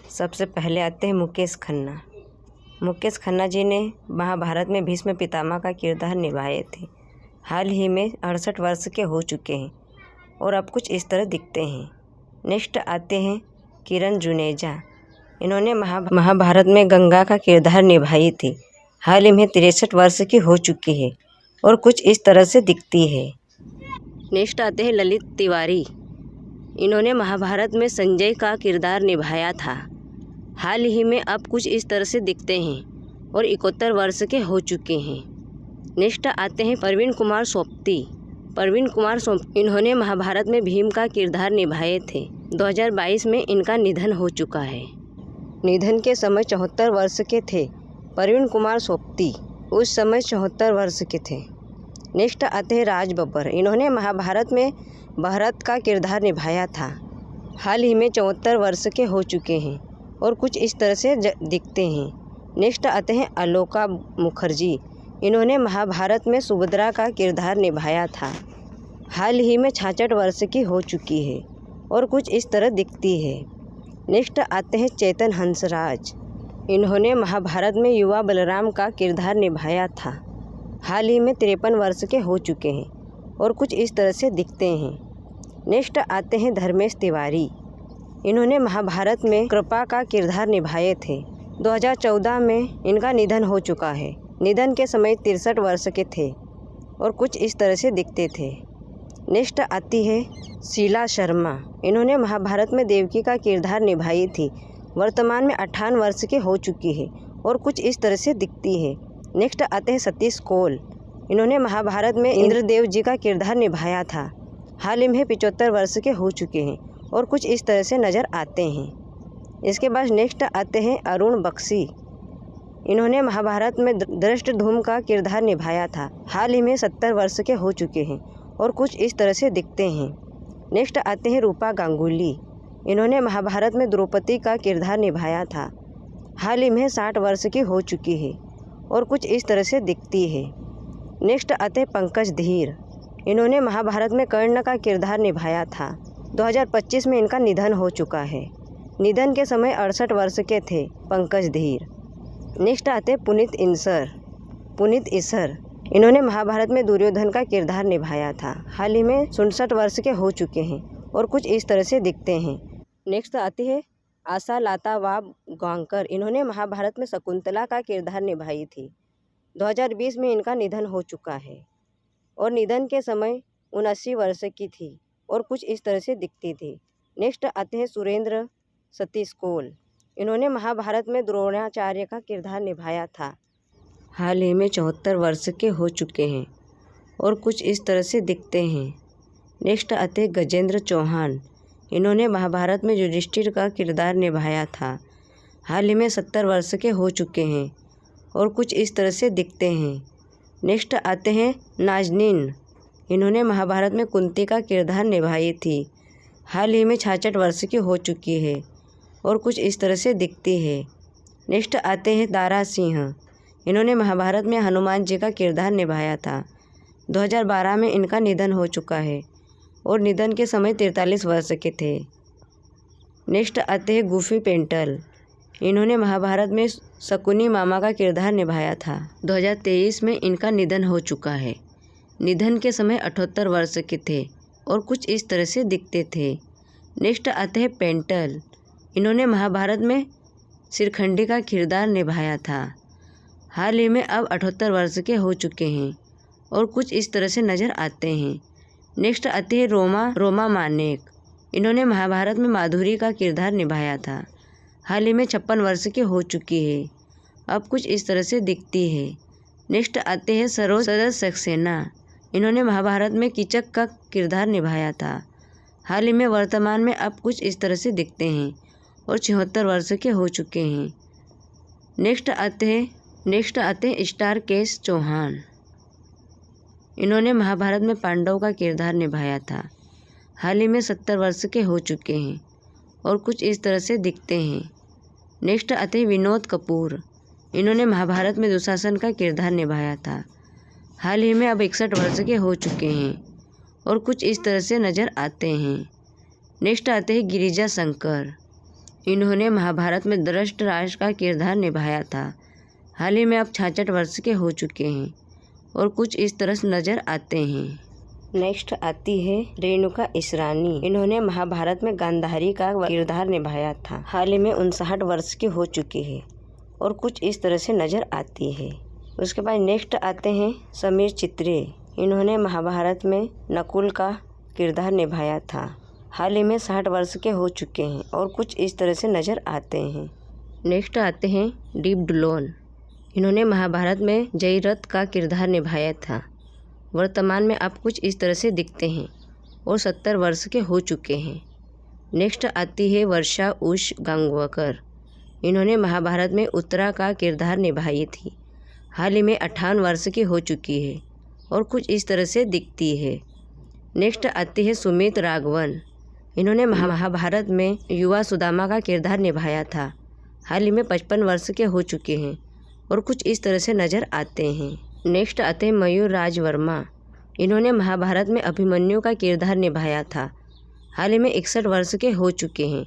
सबसे पहले आते हैं मुकेश खन्ना। मुकेश खन्ना जी ने महाभारत में भीष्म पितामह का किरदार निभाए थे। हाल ही में 68 वर्ष के हो चुके हैं और अब कुछ इस तरह दिखते हैं। नेक्स्ट आते हैं किरण जुनेजा। इन्होंने महाभारत में गंगा का किरदार निभाई थी। हाल ही में 63 वर्ष की हो चुकी है और कुछ इस तरह से दिखती है। नेक्स्ट आते हैं ललित तिवारी। इन्होंने महाभारत में संजय का किरदार निभाया था। हाल ही में अब कुछ इस तरह से दिखते हैं और 71 वर्ष के हो चुके हैं। नेक्स्ट आते हैं प्रवीण कुमार सोपती। प्रवीण कुमार सोपती इन्होंने महाभारत में भीम का किरदार निभाए थे। 2022 में इनका निधन हो चुका है। निधन के समय 74 वर्ष के थे प्रवीण कुमार सोपती, उस समय 74 वर्ष के थे। नेक्स्ट आते हैं राज बब्बर। इन्होंने महाभारत में भरत का किरदार निभाया था। हाल ही में 74 वर्ष के हो चुके हैं और कुछ इस तरह से दिखते हैं। नेक्स्ट आते हैं अलोका मुखर्जी। इन्होंने महाभारत में सुभद्रा का किरदार निभाया था। हाल ही में 66 वर्ष की हो चुकी है और कुछ इस तरह दिखती है। नेक्स्ट आते हैं चेतन हंसराज। इन्होंने महाभारत में युवा बलराम का किरदार निभाया था। हाल ही में 53 वर्ष के हो चुके हैं और कुछ इस तरह से दिखते हैं। नेक्स्ट आते हैं धर्मेश तिवारी। इन्होंने महाभारत में कृपा का किरदार निभाए थे। 2014 में इनका निधन हो चुका है। निधन के समय 63 वर्ष के थे और कुछ इस तरह से दिखते थे। नेक्स्ट आती है शीला शर्मा। इन्होंने महाभारत में देवकी का किरदार निभाई थी। वर्तमान में 58 वर्ष की हो चुकी है और कुछ इस तरह से दिखती है। नेक्स्ट आते हैं सतीश कौल। इन्होंने महाभारत में इंद्रदेव जी का किरदार निभाया था। हाल ही में 75 वर्ष के हो चुके हैं और कुछ इस तरह से नज़र आते हैं। इसके बाद नेक्स्ट आते हैं अरुण बख्शी। इन्होंने महाभारत में धृष्टद्युम्न का किरदार निभाया था। हाल ही में 70 वर्ष के हो चुके हैं और कुछ इस तरह से दिखते हैं। नेक्स्ट आते हैं रूपा गांगुली। इन्होंने महाभारत में द्रौपदी का किरदार निभाया था। हाल ही में 60 वर्ष की हो चुकी है और कुछ इस तरह से दिखती है। नेक्स्ट आते हैं पंकज धीर। इन्होंने महाभारत में कर्ण का किरदार निभाया था। 2025 में इनका निधन हो चुका है। निधन के समय 68 वर्ष के थे पंकज धीर। नेक्स्ट आते हैं पुनीत ईसर। इन्होंने महाभारत में दुर्योधन का किरदार निभाया था। हाल ही में 67 वर्ष के हो चुके हैं और कुछ इस तरह से दिखते हैं। नेक्स्ट आती है आशा लता वाबगांवकर। इन्होंने महाभारत में शकुंतला का किरदार निभाई थी। 2020 में इनका निधन हो चुका है और निधन के समय 79 वर्ष की थी और कुछ इस तरह से दिखती थी। नेक्स्ट आते हैं सुरेंद्र सतीश कौल। इन्होंने महाभारत में द्रोणाचार्य का किरदार निभाया था। हाल ही में 74 वर्ष के हो चुके हैं और कुछ इस तरह से दिखते हैं। नेक्स्ट आते हैं गजेंद्र चौहान। इन्होंने महाभारत में युधिष्ठिर का किरदार निभाया था। हाल ही में 70 वर्ष के हो चुके हैं और कुछ इस तरह से दिखते हैं। नेक्स्ट आते हैं नाज़नीन। इन्होंने महाभारत में कुंती का किरदार निभाई थी। हाल ही में 66 वर्ष की हो चुकी है और कुछ इस तरह से दिखती है। नेक्स्ट आते हैं दारा सिंह। इन्होंने महाभारत में हनुमान जी का किरदार निभाया था। 2012 में इनका निधन हो चुका है और निधन के समय 43 वर्ष के थे। नेक्स्ट आते हैं गुफी पेंटल। इन्होंने महाभारत में शकुनी मामा का किरदार निभाया था। 2023 में इनका निधन हो चुका है। निधन के समय 78 वर्ष के थे और कुछ इस तरह से दिखते थे। नेक्स्ट आते हैं पेंटल। इन्होंने महाभारत में शिखंडी का किरदार निभाया था। हाल ही में अब 78 वर्ष के हो चुके हैं और कुछ इस तरह से नज़र आते हैं। नेक्स्ट आती है रोमा मानेक। इन्होंने महाभारत में माधुरी का किरदार निभाया था। हाल ही में 56 वर्ष की हो चुकी है, अब कुछ इस तरह से दिखती है। नेक्स्ट आते हैं सरोज सक्सेना। इन्होंने महाभारत में कीचक का किरदार निभाया था। हाल ही में वर्तमान में अब कुछ इस तरह से दिखते हैं और 74 वर्ष के हो चुके हैं। नेक्स्ट आते हैं स्टार केश चौहान। इन्होंने महाभारत में पांडव का किरदार निभाया था। हाल ही में 70 वर्ष के हो चुके हैं और कुछ इस तरह से दिखते हैं। नेक्स्ट आते हैं विनोद कपूर। इन्होंने महाभारत में दुशासन का किरदार निभाया था। हाल ही में अब 61 वर्ष के हो चुके हैं और कुछ इस तरह से नज़र आते हैं। नेक्स्ट आते हैं गिरिजा शंकर। इन्होंने महाभारत में धृतराष्ट्र का किरदार निभाया था। हाल ही में अब 66 वर्ष के हो चुके हैं और कुछ इस तरह से नज़र आते हैं। नेक्स्ट आती है रेणुका इसरानी। इन्होंने महाभारत में गांधारी का किरदार निभाया था। हाल ही में 59 वर्ष की हो चुकी है और कुछ इस तरह से नज़र आती है। उसके बाद नेक्स्ट आते हैं समीर चित्रे। इन्होंने महाभारत में नकुल का किरदार निभाया था। हाल ही में 60 वर्ष के हो चुके हैं और कुछ इस तरह से नज़र आते हैं। नेक्स्ट आते हैं डीप डुलोन। इन्होंने महाभारत में जयद्रथ का किरदार निभाया था। वर्तमान में आप कुछ इस तरह से दिखते हैं और 70 वर्ष के हो चुके हैं। नेक्स्ट आती है वर्षा उष गांगवकर। इन्होंने महाभारत में उत्तरा का किरदार निभाई थी। हाल ही में 58 वर्ष की हो चुकी है और कुछ इस तरह से दिखती है। नेक्स्ट आती है सुमित राघवन। इन्होंने महाभारत में युवा सुदामा का किरदार निभाया था। हाल ही में 55 वर्ष के हो चुके हैं और कुछ इस तरह से नज़र आते हैं। नेक्स्ट आते हैं मयूर राज वर्मा। इन्होंने महाभारत में अभिमन्यु का किरदार निभाया था। हाल ही में 61 वर्ष के हो चुके हैं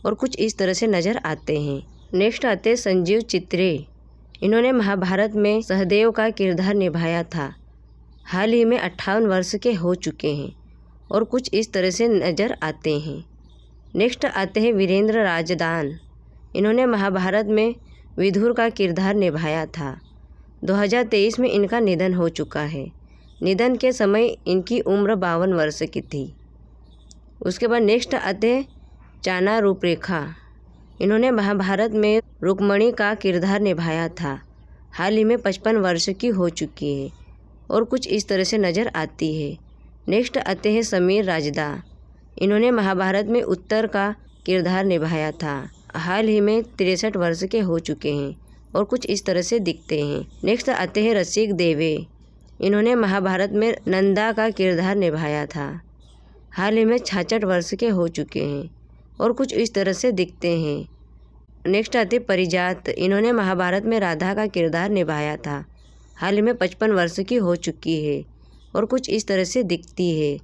और कुछ इस तरह से नज़र आते हैं। नेक्स्ट आते हैं संजीव चित्रे। इन्होंने महाभारत में सहदेव का किरदार निभाया था। हाल ही में 58 वर्ष के हो चुके हैं और कुछ इस तरह से नज़र आते हैं। नेक्स्ट आते हैं वीरेंद्र राजदान। इन्होंने महाभारत में विदुर का किरदार निभाया था। 2023 में इनका निधन हो चुका है। निधन के समय इनकी उम्र 52 वर्ष की थी। उसके बाद नेक्स्ट आते हैं चाना रूपरेखा। इन्होंने महाभारत में रुक्मणी का किरदार निभाया था। हाल ही में 55 वर्ष की हो चुकी है और कुछ इस तरह से नज़र आती है। नेक्स्ट आते हैं समीर राजदा। इन्होंने महाभारत में उत्तर का किरदार निभाया था। हाल ही में 63 वर्ष के हो चुके हैं और कुछ इस तरह से दिखते हैं। नेक्स्ट आते हैं रसिक देवे। इन्होंने महाभारत में नंदा का किरदार निभाया था। हाल ही में 66 वर्ष के हो चुके हैं और कुछ इस तरह से दिखते हैं। नेक्स्ट आते परिजात। इन्होंने महाभारत में राधा का किरदार निभाया था। हाल ही में 55 वर्ष की हो चुकी है और कुछ इस तरह से दिखती है।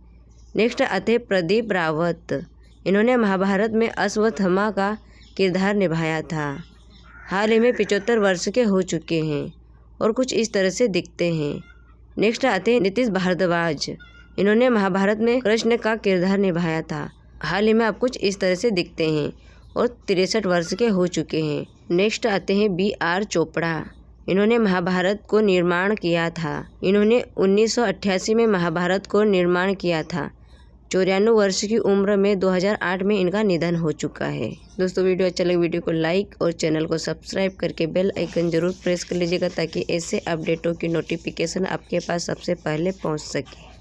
नेक्स्ट आते प्रदीप रावत। इन्होंने महाभारत में अश्वत्थामा का किरदार निभाया था। हाल ही में 75 वर्ष के हो चुके हैं और कुछ इस तरह से दिखते हैं। नेक्स्ट आते हैं नीतीश भारद्वाज। इन्होंने महाभारत में कृष्ण का किरदार निभाया था। हाल ही में आप कुछ इस तरह से दिखते हैं और 63 वर्ष के हो चुके हैं। नेक्स्ट आते हैं BR चोपड़ा। इन्होंने महाभारत को निर्माण किया था। इन्होंने 1988 में महाभारत को निर्माण किया था। 94 वर्ष की उम्र में 2008 में इनका निधन हो चुका है। दोस्तों वीडियो अच्छा लगे वीडियो को लाइक और चैनल को सब्सक्राइब करके बेल आइकन जरूर प्रेस कर लीजिएगा ताकि ऐसे अपडेटों की नोटिफिकेशन आपके पास सबसे पहले पहुंच सके।